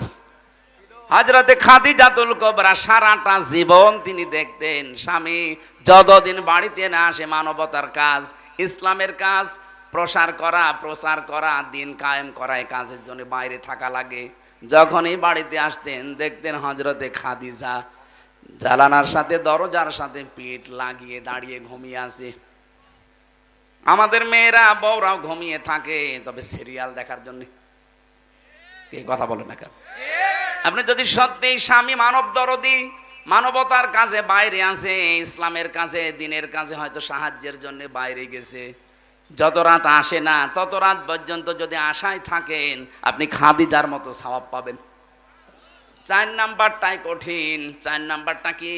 হযরতে খাদিজাতুল কুবরা সারাটা জীবন তিনি দেখতেন স্বামী যতদিন বাড়িতে না আসে মানবতার কাজ, ইসলামের কাজ প্রচার করা, দিন কায়েম করা, এই কাজের জন্য বাইরে থাকা লাগে। যখনই বাড়িতে আসতেন দেখতেন হযরতে খাদিজা জানালার সাথে, দরজার সাথে পিঠ লাগিয়ে দাঁড়িয়ে ঘুমিয়ে আছে। আমাদের মেয়েরা বউরাও ঘুমিয়ে থাকে, তবে সিরিয়াল দেখার জন্য। কে কথা বলে না কেন? আপনি যদি সত্যি স্বামী মানব দরদি, মানবতার কাজে বাইরে আছে, ইসলামের কাজে, দ্বীনের কাজে হয়তো সাহায্যের জন্য বাইরে গেছে, যত রাত আসে না তত রাত পর্যন্ত যদি আশায় থাকেন, আপনি খাদিজার মতো সওয়াব পাবেন। 4 নাম্বারটাই কঠিন। 4 নাম্বারটা কি?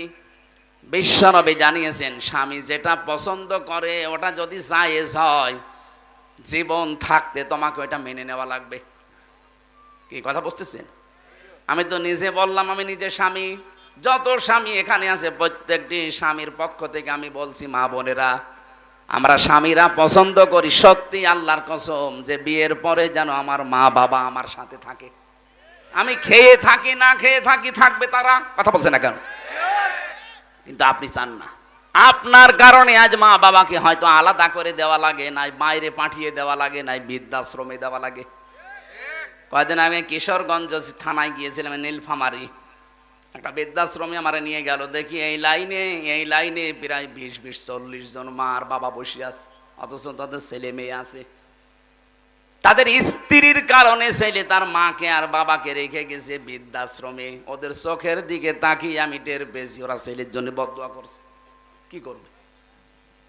বিশ্বনবী জানিয়েছেন স্বামী যেটা পছন্দ করে ওটা যদি জায়েজ হয়, জীবন থাকতে তোমাকে ওটা মেনে নেওয়া লাগবে। কি কথা বুঝতেছেন? আমি তো নিজে বললাম আমি নিজে স্বামী। যত স্বামী এখানে আছে প্রত্যেকটি স্বামীর পক্ষ থেকে আমি বলছি, মা বোনেরা, আমরা স্বামীরা পছন্দ করি সত্যি আল্লাহর কসম যে বিয়ের পরে যেন আমার মা বাবা আমার সাথে থাকে। আমি খেয়ে থাকি না খেয়ে থাকি, থাকবে তারা। কথা বলছে না কেন? কিন্তু আপনি চান না। আপনার কারণে আজ মা বাবাকে হয়তো আলাদা করে দেওয়া লাগে, নাই বাইরে পাঠিয়ে দেওয়া লাগে, নাই বৃদ্ধাশ্রমে দেওয়া লাগে। কয়েকদিন আগে কিশোরগঞ্জ থানায় গিয়েছিলাম, নীলফামারী একটা বৃদ্ধাশ্রমে আমার নিয়ে গেল। দেখি এই লাইনে প্রায় 20-40 জন মা আর বাবা বসে আছে, অথচ তাদের ছেলে মেয়ে আছে। তাদের স্ত্রীর কারণে ছেলে তার মাকে আর বাবাকে রেখে গেছে বৃদ্ধাশ্রমে। ওদের চোখের দিকে তাকিয়ে আমি টের পেয়েছি ওরা ছেলের জন্য বদদুয়া করছে। কি করবে?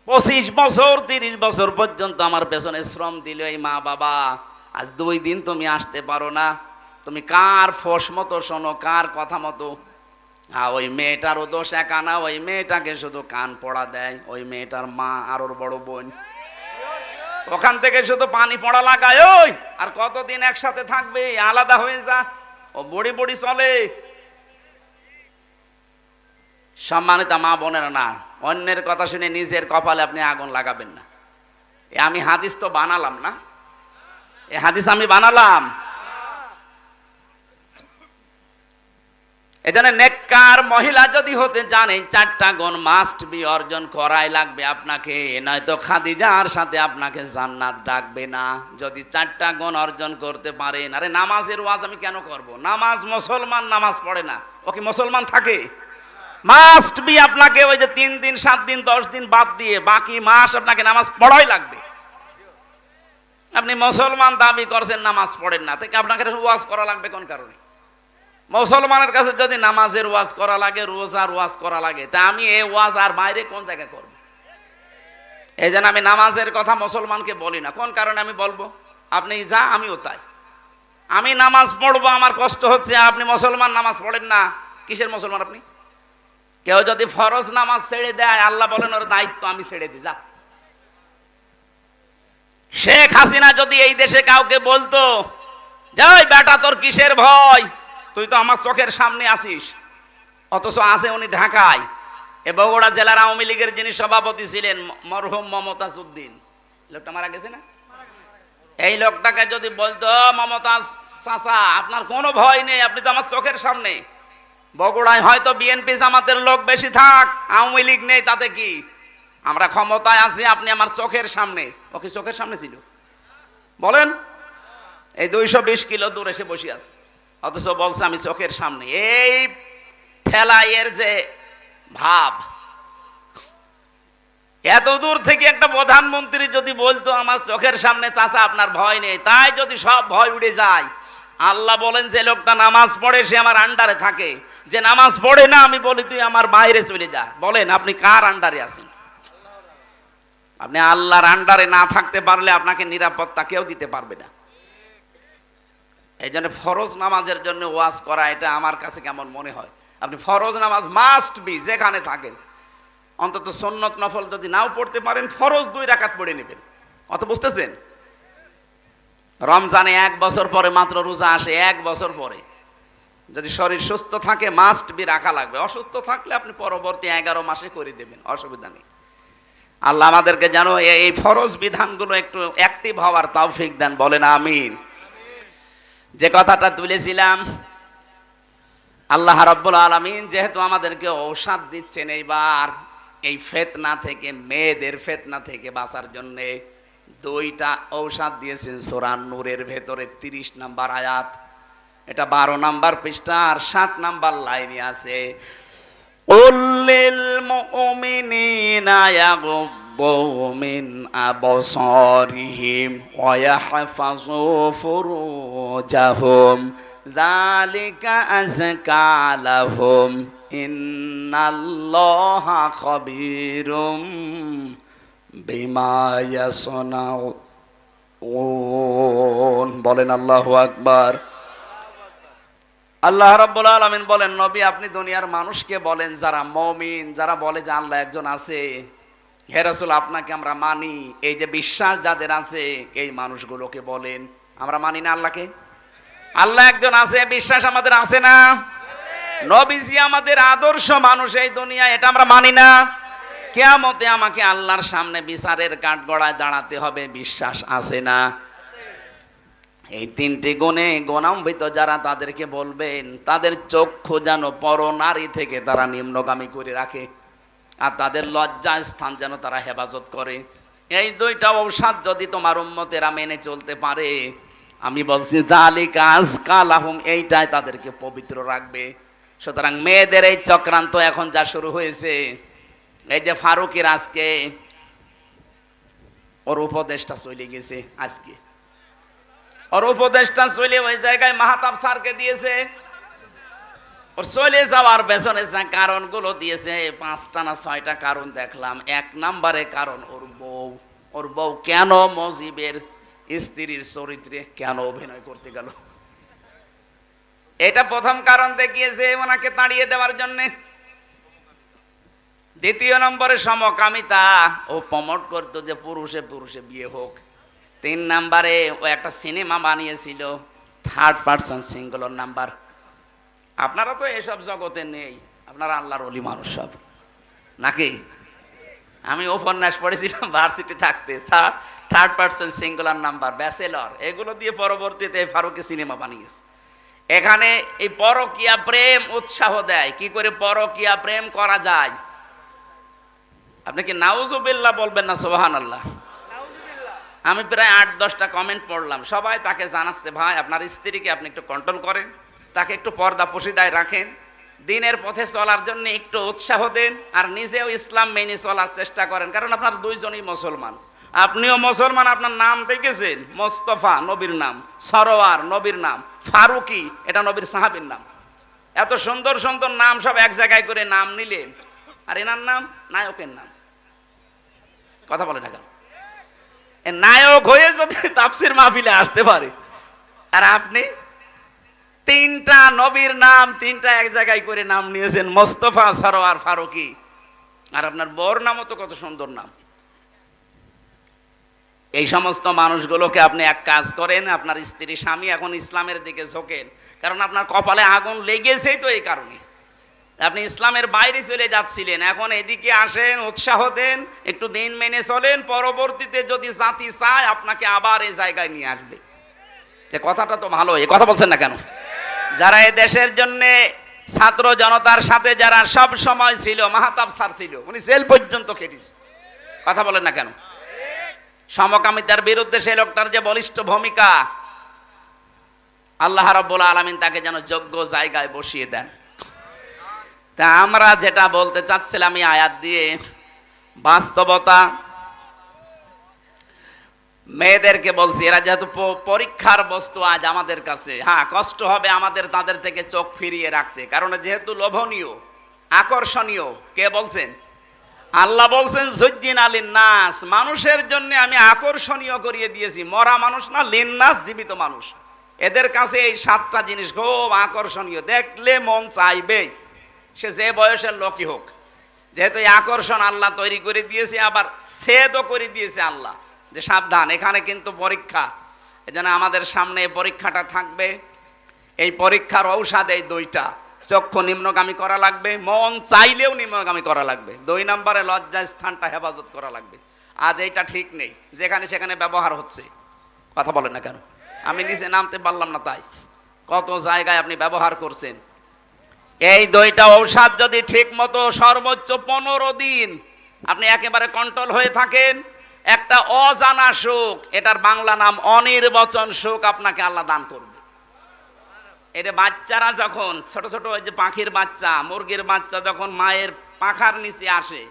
25 বছর 30 বছর পর্যন্ত আমার পেছনে শ্রম দিল এই মা বাবা। আজ 2 দিন তুমি আসতে পারো না, তুমি কার ফোস মতো শোনো, কার কথা মতো? ওই মেয়েটারও দোষ একা না, ওই মেয়েটাকে শুধু কান পড়া দেয় ওই মেয়েটার মা আর ওর বড় বোন। ওখান থেকে শুধু পানি পড়া লাগায়। ওই আর কতদিন একসাথে থাকবে? আলাদা হয়ে যা, ও বড়ি বড়ি চলে। সম্মানিত মা বোনেরা, না অন্যের কথা শুনে নিজের কপালে আপনি আগুন লাগাবেন না। আমি হাদিস তো বানালাম না, এ হাদিস আমি বানালাম। এজন্য নেককার মহিলা যদি হতে জানে 4টা গুণ মাস্ট বি অর্জন করাই লাগবে আপনাকে, নয়তো খাদিজার সাথে আপনাকে জান্নাত ডাকবে না। যদি 4টা গুণ অর্জন করতে পারেন। আরে নামাজের ওয়াজ আমি কেন করব? নামাজ, মুসলমান নামাজ পড়ে না, ও কি মুসলমান থাকে? মাস্ট বি আপনাকে ওই যে 3 দিন 7 দিন 10 দিন বাদ দিয়ে বাকি মাস আপনাকে নামাজ পড়াই লাগবে। আপনি মুসলমান দাবি করছেন, নামাজ পড়েন না, তাই আপনাকে ওয়াজ করা লাগবে কোন কারণে? মুসলমানের কাছে যদি নামাজের ওয়াজ করা লাগে, রোজার ওয়াজ করা লাগে, তা আমি এই ওয়াজ আর বাইরে কোন জায়গায় করব? এই জন্য আমি নামাজের কথা মুসলমানকে বলি না। কোন কারণে আমি বলবো? আপনি যা, আমিও তাই। আমি নামাজ পড়বো, আমার কষ্ট হচ্ছে, আপনি মুসলমান নামাজ পড়েন না। কিসের মুসলমান আপনি? কেউ যদি ফরজ নামাজ ছেড়ে দেয়, আল্লাহ বলেন ওর দায়িত্ব আমি ছেড়ে দিই, যা। শেখ হাসিনা যদি এই দেশে কাউকে বলতো, যাই বেটা তোর কিসের ভয়, তুই তো আমার চোখের সামনে আছিস, অথচ আছে উনি ঢাকায়। বগুড়া জেলার আওয়ামী লীগের যিনি সভাপতি ছিলেন মরহুম মমতাজ উদ্দিন, লোকটা মারা গেছে না? এই লোকটাকে যদি বলতো, মমতাজ চাচা আপনার কোনো ভয় নেই, আপনি তো আমার চোখের সামনে। বগুড়ায় হয়তো বিএনপি জামাতের লোক বেশি থাক, আওয়ামী লীগ নেই, তাতে কি? আমরা ক্ষমতায় আছি, আপনি আমার চোখের সামনে। ওকে চোখের সামনে ছিল বলেন? এই 220 কিলো দূর এসে বসে আছে, অথচ বলছে আমি চোখের সামনে। এই ঠেলাইয়ের যে ভাব, এত দূর থেকে একটা প্রধানমন্ত্রী যদি বলতো আমার চোখের সামনে চাচা আপনার ভয় নেই, তাই যদি সব ভয় উড়ে যায়। আল্লাহ বলেন যে লোকটা নামাজ পড়ে সে আমার আন্ডারে থাকে, যে নামাজ পড়ে না আমি বলি তুই আমার বাইরে চলে যা। বলেন আপনি কার আন্ডারে আছেন? আপনি আল্লাহর আন্ডারে না থাকতে পারলে আপনাকে নিরাপত্তা কেউ দিতে পারবে না। এই জন্য ফরজ নামাজের জন্য ওয়াজ করা, এটা আমার কাছে কেমন মনে হয়। আপনি ফরজ নামাজ মাস্ট বি, যেখানে থাকেন অন্তত সুন্নত নফল যদি নাও পড়তে পারেন, ফরজ 2 রাকাত পড়ে নেবেন। কত বুঝতেছেন? রমজানে 1 বছর পরে মাত্র রোজা আসে, 1 বছর পরে। যদি শরীর সুস্থ থাকে মাস্ট বি রাখা লাগবে। অসুস্থ থাকলে আপনি পরবর্তী 11 মাসে করে দেবেন, অসুবিধা নেই। আল্লাহ আমাদেরকে জানো এই ফরজ বিধানগুলো একটু অ্যাক্টিভ হওয়ার তৌফিক দেন, বলেন আমিন। যে কথাটা তুলেছিলাম, আল্লাহ রাব্বুল আলামিন যেহেতু আমাদেরকে ঔষধ দিচ্ছেন এইবার এই ফিতনা থেকে, মেয়েদের ফিতনা থেকে বাঁচার জন্য 2টা ঔষধ দিয়েছেন সূরা নূরের ভেতরে 30 নম্বর আয়াত। এটা 12 নম্বর পৃষ্ঠা আর 7 নম্বর লাইনে আছে। উল্লিল মুমিনিনা ইয়াগুদ্দু মিন আবসারিহিম ওয়া ইয়াহফাযু ফুরুজাহুম যালিকা আযকা লাহুম ইন্নাল্লাহা খাবীরুম বিমা ইয়াসনাউন। বলেন আল্লাহু আকবার। আল্লাহ রাব্বুল আলামিন বলেন, নবী আপনি দুনিয়ার মানুষকে বলেন, যারা মুমিন, যারা বলে যে আল্লাহ একজন আছে, হে রাসূল আপনাকে আমরা মানি, এই যে বিশ্বাস যাদের আছে এই মানুষগুলোকে বলেন, আমরা মানি না আল্লাহকে? আল্লাহ একজন আছে, বিশ্বাস আমাদের আছে না? নবীজি আমাদের আদর্শ মানুষ এই দুনিয়ায়, এটা আমরা মানি না? কিয়ামতে আমাকে আল্লাহর সামনে বিচারের কাঠগড়ায় দাঁড়াতে হবে, বিশ্বাস আছে না? এই তিনটি গুণে গুণান্বিত যারা, তাদেরকে বলবেন তাদের চক্ষু যেন পরনারী থেকে তারা নিম্নগামী করে রাখে, আর তাদের লজ্জা স্থান যেন তারা হেফাজত করে। এই দুইটা ঔষধ যদি তোমার উম্মতেরা মেনে চলতে পারে, আমি বলছি যালিকা আযকা লাহুম, এইটাই তাদেরকে পবিত্র রাখবে। সুতরাং মেয়েদের এই চক্রান্ত এখন যা শুরু হয়েছে, এই যে ফারুকের আজকে ওর উপদেশটা চলে গেছে, আজকে ওর উপদেশটা চলে ওই জায়গায় মাহতাব স্যারকে দিয়েছে। ওর চলে যাওয়ার পেছনে যে কারণগুলো দিয়েছে, 5টা না 6টা কারণ দেখলাম। 1 নম্বরে কারণ ওর বউ কেন মজিবের স্ত্রীর চরিত্রে কেন অভিনয় করতে গেল, এটা প্রথম কারণ দেখিয়েছে ওনাকে তাড়িয়ে দেওয়ার জন্য। 2 নম্বরে সমকামিতা, ও প্রমোট করতো যে পুরুষে পুরুষে বিয়ে হোক। 3 নম্বরে ও একটা সিনেমা বানিয়েছিল, 3rd পারসন সিঙ্গুলার নাম্বার। আপনারা তো এসব জগতে নেই, আপনারা আল্লাহর ওলি মানুষ সব, নাকি? আমি উপন্যাস পড়েছিলাম ভার্সিটি থাকতে, 3rd person singular number, bachelor, এগুলো দিয়ে পরবর্তীতে ফারুকি সিনেমা বানিয়েছে। এখানে এই পরকীয়া প্রেম উৎসাহ দেয়, কি করে পরকীয়া প্রেম করা যায়। আপনি কি নাউজুবিল্লাহ বলবেন না সুবহানাল্লাহ? আমি প্রায় 8-10টা কমেন্ট পড়লাম, সবাই তাকে জানাচ্ছে ভাই আপনার স্ত্রীকে আপনি একটু কন্ট্রোল করেন, তাকে একটু পর্দা পশিদায় রাখেন, দিনের পথে চলার জন্য একটু উৎসাহ দেন, আর নিজেও ইসলাম মেনে চলার চেষ্টা করেন, কারণ আপনার দুইজনই মুসলমান। আপনিও মুসলমান, আপনার নাম দেখেছেন মোস্তফা নবীর নাম, সরোয়ার নবীর নাম, ফারুকি এটা নবীর সাহাবীর নাম। এত সুন্দর সুন্দর নাম সব এক জায়গায় করে নাম নিলেন, আর এনার নাম নায়কের নাম। কথা বলে না কেন? নায়ক হয়ে যদি তাফসীর মাহফিলে আসতে পারে, আর আপনি 3টা নবীর নাম 3টা এক জায়গায় করে নাম নিয়েছেন, মোস্তফা, সরোয়ার, ফারুকি, আর আপনার বর নামও তো কত সুন্দর নাম। এই সমস্ত মানুষগুলোকে আপনি এক কাজ করেন, আপনার স্ত্রী স্বামী এখন ইসলামের দিকে ঝোঁকেন, কারণ আপনার কপালে আগুন লেগেছেই তো এই কারণে। আপনি ইসলামের বাইরে চলে যাচ্ছিলেন, এখন এদিকে আসেন, উৎসাহ দেন, একটু দিন মেনে চলেন, পরবর্তীতে যদি জাতি চায় আপনাকে আবার এই জায়গায় নিয়ে আসবে। এই কথাটা তো ভালো, এই কথা বলছেন না কেন? যারা এই দেশের জন্য ছাত্র জনতার সাথে যারা সব সময় ছিল, মাহতাব স্যার ছিল, উনি জেল পর্যন্ত খেটেছে। কথা বলেন না কেন? সমকামিতার বিরুদ্ধে সেই লোকটার যে বলিষ্ঠ ভূমিকা, আল্লাহ রাব্বুল আলামিন তাকে যেন যোগ্য জায়গায় বসিয়ে দেন। তা আমরা যেটা বলতে চাচ্ছিলাম এই আয়াত দিয়ে, বাস্তবতা মেয়েদেরকে বলছি, এরা যেহেতু পরীক্ষার বস্তু আজ আমাদের কাছে, হ্যাঁ কষ্ট হবে আমাদের তাদের থেকে চোখ ফিরিয়ে রাখতে, কারণ যেহেতু লোভনীয়, আকর্ষণীয়। কে বলছেন? আল্লাহ বলছেন যুজ্জিনা লিন্নাস, মানুষের জন্য আমি আকর্ষণীয় করিয়ে দিয়েছি, মরা মানুষ না, লিন্নাস জীবিত মানুষ। এদের কাছে এই 7টা জিনিস খুব আকর্ষণীয়, দেখলে মন চাইবে, সে যে বয়সের লোকই হোক। যেহেতু এই আকর্ষণ আল্লাহ তৈরি করে দিয়েছে, আবার ছেদও করে দিয়েছে আল্লাহ, যে সাবধান এখানে কিন্তু পরীক্ষা। এজন্য আমাদের সামনে এই পরীক্ষাটা থাকবে। এই পরীক্ষার ঔষধ এই 2টা, চক্ষু নিম্নগামী করা লাগবে, মন চাইলেও নিম্নগামী করা লাগবে। 2 নম্বরে লজ্জা স্থানটা হেফাজত করা লাগবে। আজ এইটা ঠিক নেই, যেখানে সেখানে ব্যবহার হচ্ছে। কথা বলেন না কেন? আমি নিচে নামতে পারলাম না, তাই কত জায়গায় আপনি ব্যবহার করছেন। এই 2টা ঔষধ যদি ঠিক মতো সর্বোচ্চ 15 দিন আপনি একেবারে কন্ট্রোল হয়ে থাকেন, একটা অজানা সুখ, এটার বাংলা নাম অনির্বচন সুখ, আপনাকে আল্লাহ দান করবে। এটা বাচ্চারা যখন ছোট ছোট, ওই যে পাখির বাচ্চা, মুরগির বাচ্চা যখন মায়ের পাখার নিচে আসে,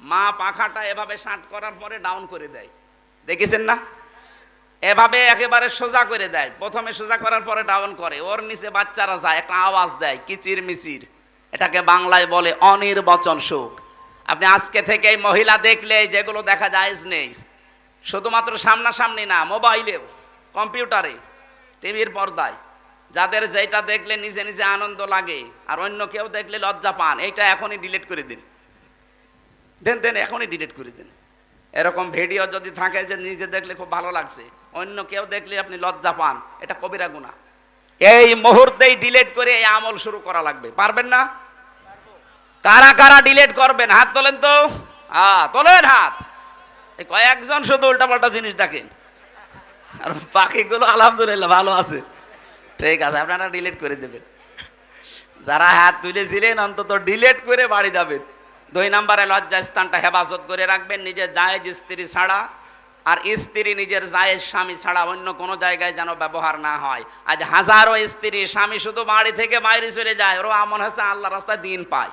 মা পাখাটা এভাবে শাঁট করার পরে ডাউন করে দেয়, দেখেছেন না? এভাবে একেবারে সোজা করে দেয়, প্রথমে সোজা করার পরে ডাউন করে, ওর নিচে বাচ্চারা যায়, একটা আওয়াজ দেয় কিচির মিচির, এটাকে বাংলায় বলে অনির্বচন সুখ। আপনি আজকে থেকে এই মহিলা দেখলে যেগুলো দেখা জায়েজ নেই, শুধুমাত্র সামনাসামনি না, মোবাইলেও, কম্পিউটারে, টিভির পর্দায়, যাদের যেটা দেখলে নিজে নিজে আনন্দ লাগে আর অন্য কেউ দেখলে লজ্জা পান, এইটা এখনই ডিলিট করে দিন, দেন এখনই ডিলিট করে দিন। এরকম ভিডিও যদি থাকে যে নিজে দেখলে খুব ভালো লাগছে, অন্য কেউ দেখলে আপনি লজ্জা পান, এটা কবিরা গুনাহ। এই মুহূর্তেই ডিলিট করে এই আমল শুরু করা লাগবে। পারবেন না? কারা কারা ডিলিট করবেন হাত তোলেন তো। তোলেন হাত। এই কয়েকজন শুধু উল্টাপাল্টা জিনিস দেখেন, আর বাকিগুলো আলহামদুলিল্লাহ ভালো আছে। ঠিক আছে, আপনারা ডিলিট করে দেবেন। যারা হাত তুলেছিলেন অন্তত ডিলিট করে বাড়ি যাবেন। 2 নম্বরে লজ্জাস্থানটা হেফাজত করে রাখবেন, নিজের জায়েজ স্ত্রী ছাড়া, আর স্ত্রী নিজের জায়েজ স্বামী ছাড়া অন্য কোনো জায়গায় যেন ব্যবহার না হয়। আজ হাজারো স্ত্রী স্বামী শুধু বাড়ি থেকে বাইরে চলে যায়, ওরা মনে হচ্ছে আল্লাহ রাস্তায় দিন পায়।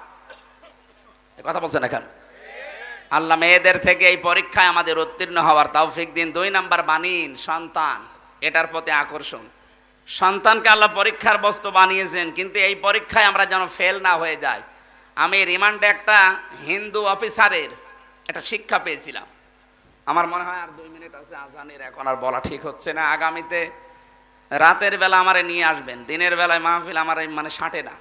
কথা বলছেন এখন? আল্লাহ মেয়েদের থেকে এই পরীক্ষায় আমাদের উত্তীর্ণ হওয়ার তৌফিক দিন। 2 নাম্বার বানিন সন্তান, এটার প্রতি আকর্ষণ। সন্তানকে আল্লাহ পরীক্ষার বস্তু বানিয়েছেন, কিন্তু এই পরীক্ষায় আমরা যেন ফেল না হয়ে যাই। আমি রিমান্ডে একটা হিন্দু অফিসারের একটা শিক্ষা পেয়েছিলাম। আমার মনে হয় আর 2 মিনিট আছে আজানের, এখন আর বলা ঠিক হচ্ছে না। আগামীতে রাতের বেলা আমারে নিয়ে আসবেন, দিনের বেলায় মাহফিল আমার মানে সাঁটে না,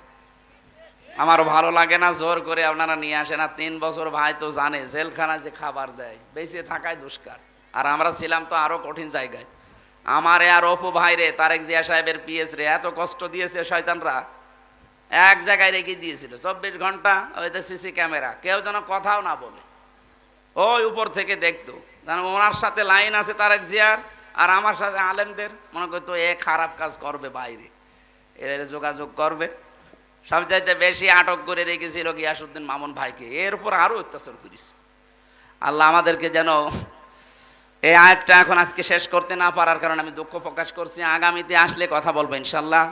আমারও ভালো লাগে না, জোর করে আপনারা নিয়ে আসেন। আর 3 বছর ভাই তো জানে জেলখানায় যে খাবার দেয়, বেঁচে থাকায় দুষ্কার। আর আমরা ছিলাম তো আরো কঠিন জায়গায়। আমারে আর অপু ভাই রে, তারেক জিয়া সাহেবের পিএস রে এত কষ্ট দিয়েছে শয়তানরা। এক জায়গায় রেখে দিয়েছিল 24 ঘন্টা, ওইতে সিসি ক্যামেরা, কেউ যেন কথাও না বলে। ওই উপর থেকে দেখতো, ওনার সাথে লাইন আছে তারেক জিয়ার, আর আমার সাথে আলেমদের। মনে করতো এ খারাপ কাজ করবে, বাইরে এর যোগাযোগ করবে। সবচাইতে বেশি আটক করে রেখেছিল গিয়াসউদ্দিন মামুন ভাইকে, এর উপর আরো অত্যাচার করিস। আল্লাহ আমাদেরকে যেন এই আয়াতটা এখন আজকে শেষ করতে না পারার কারণে আমি দুঃখ প্রকাশ করছি। আগামীতে আসলে কথা বলবো ইনশাল্লাহ।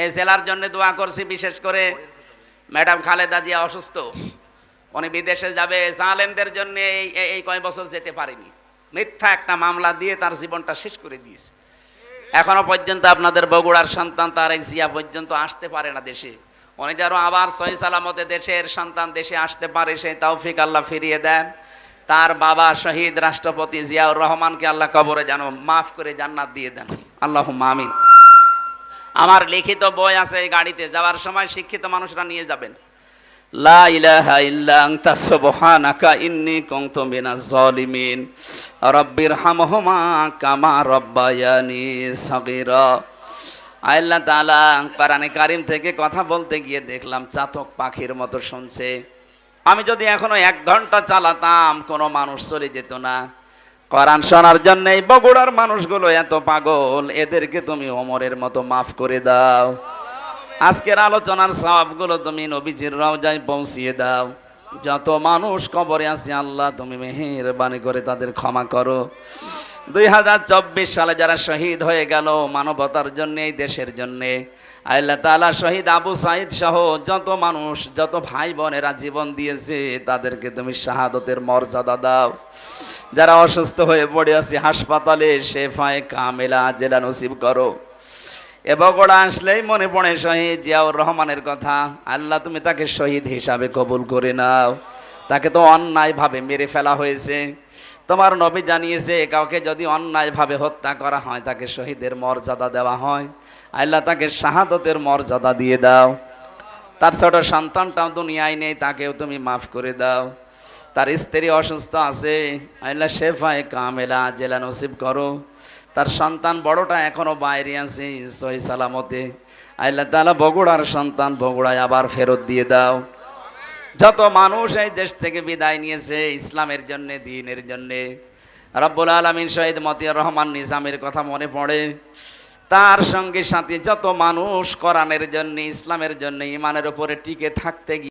এই জেলার জন্য দোয়া করছি, বিশেষ করে ম্যাডাম খালেদা জিয়া অসুস্থ, উনি বিদেশে যাবে। জালেমদের জন্য এই কয় বছর যেতে পারেনি, মিথ্যা একটা মামলা দিয়ে তার জীবনটা শেষ করে দিয়েছে। এখনো পর্যন্ত আপনাদের বগুড়ার সন্তান তারেক জিয়া পর্যন্ত আসতে পারে না দেশে। উনি যেন আবার সহি সালামতে দেশের সন্তান দেশে আসতে পারে, সেই তৌফিক আল্লাহ ফিরিয়ে দেন। তার বাবা শহীদ রাষ্ট্রপতি জিয়াউর রহমানকে আল্লাহ কবরে যেন মাফ করে জান্নাত দিয়ে দেন, আল্লাহুম্মা আমিন। আমার লিখিত বই আছে, এই গাড়িতে যাওয়ার সময় শিক্ষিত মানুষরা নিয়ে যাবেন। লা ইলাহা ইল্লা আনতা সুবহানাকা ইন্নী কুনতু মিনাজ জালিমিন রাব্বিরহামহুমা কামা রাব্বায়ানি সাগীরা। আল্লাহ তাআলা কোরআনে কারীম থেকে কথা বলতে গিয়ে দেখলাম চাতক পাখির মতো শুনছে। আমি যদি এখনো 1 ঘন্টা চালাতাম কোনো মানুষ চলে যেত না। কোরআন শোনার জন্য এই বগুড়ার মানুষগুলো এত পাগল, এদেরকে তুমি ওমরের মতো মাফ করে দাও। আজকের আলোচনার সওয়াবগুলো তুমি নবীজির রওজায় পৌঁছিয়ে দাও। যত মানুষ কবরে আছে আল্লাহ তুমি মেহেরবানি করে তাদের ক্ষমা করো। 2024 সালে যারা শহীদ হয়ে গেল মানবতার জন্য, এই দেশের জন্য, আল্লাহ তাআলা শহীদ আবু সাঈদ সহ যত মানুষ, যত ভাই বোনেরা জীবন দিয়েছে তাদেরকে তুমি শাহাদতের মর্যাদা দাও। যারা অসুস্থ হয়ে পড়ে আছে হাসপাতালে শেফায়ে কামেলা আজেলা নসিব করো। এ বগুড়া আসলেই মনে পড়ে শহীদ জিয়াউর রহমানের কথা। আল্লাহ তুমি তাকে শহীদ হিসাবে কবুল করে নাও। তাকে তো অন্যায়ভাবে মেরে ফেলা হয়েছে। তোমার নবী জানিয়েছে কাউকে যদি অন্যায়ভাবে হত্যা করা হয় তাকে শহীদের মর্যাদা দেওয়া হয়। আল্লাহ তাকে শাহাদতের মর্যাদা দিয়ে দাও। তার ছোট সন্তানটাও দুনিয়ায় নেই, তাকেও তুমি মাফ করে দাও। তার স্ত্রী অসুস্থ আছে, আল্লাহ শেফায়ে কামেলা আজেলা নসিব করো। তার সন্তান বড়টা এখনো বাইরে আছে সহি সালামতে। আল্লাহ তাআলা বগুড়ার সন্তান বগুড়ায় আবার ফেরত দিয়ে দাও। যত মানুষ এই দেশ থেকে বিদায় নিয়েছে ইসলামের জন্য, দ্বীনের জন্য, রব্বুল আলামিন শহীদ মতিয়ার রহমান নিজামের কথা মনে পড়ে। তার সঙ্গে সাথে যত মানুষ কোরআনের জন্য, ইসলামের জন্য, ঈমানের উপরে টিকে থাকতে